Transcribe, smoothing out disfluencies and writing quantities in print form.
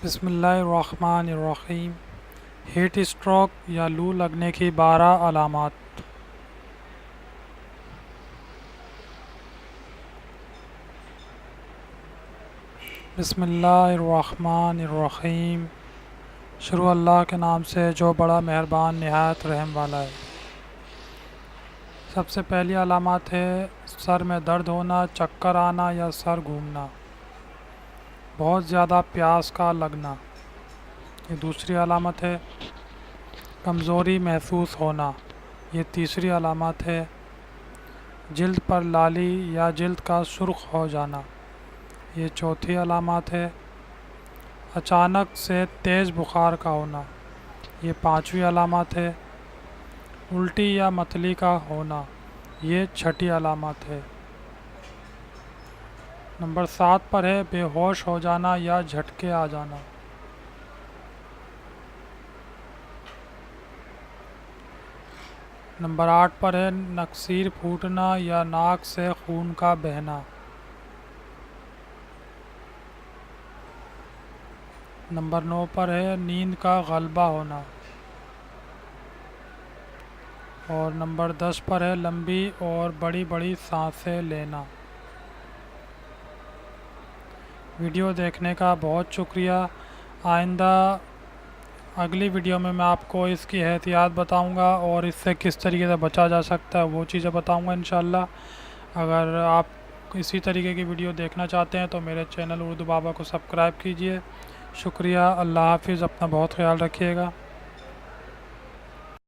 بسم اللہ الرحمن الرحیم۔ ہیٹ اسٹروک یا لو لگنے کی 12 علامات۔ بسم اللہ الرحمن الرحیم۔ شروع اللہ کے نام سے جو بڑا مہربان نہایت رحم والا ہے۔ سب سے پہلی علامات ہے سر میں درد ہونا، چکر آنا یا سر گھومنا، بہت زیادہ پیاس کا لگنا۔ یہ دوسری علامت ہے کمزوری محسوس ہونا۔ یہ تیسری علامت ہے جلد پر لالی یا جلد کا سرخ ہو جانا۔ یہ چوتھی علامت ہے اچانک سے تیز بخار کا ہونا۔ یہ پانچویں علامت ہے الٹی یا متلی کا ہونا۔ یہ چھٹی علامت ہے۔ نمبر 7 پر ہے بے ہوش ہو جانا یا جھٹکے آ جانا۔ نمبر 8 پر ہے نکسیر پھوٹنا یا ناک سے خون کا بہنا۔ نمبر 9 پر ہے نیند کا غلبہ ہونا۔ اور نمبر 10 پر ہے لمبی اور بڑی بڑی سانسیں لینا۔ ویڈیو دیکھنے کا بہت شکریہ۔ آئندہ اگلی ویڈیو میں آپ کو اس کی احتیاط بتاؤں گا اور اس سے کس طریقے سے بچا جا سکتا ہے وہ چیزیں بتاؤں گا انشاءاللہ۔ اگر آپ اسی طریقے کی ویڈیو دیکھنا چاہتے ہیں تو میرے چینل اردو بابا کو سبسکرائب کیجئے۔ شکریہ، اللہ حافظ، اپنا بہت خیال رکھیے گا۔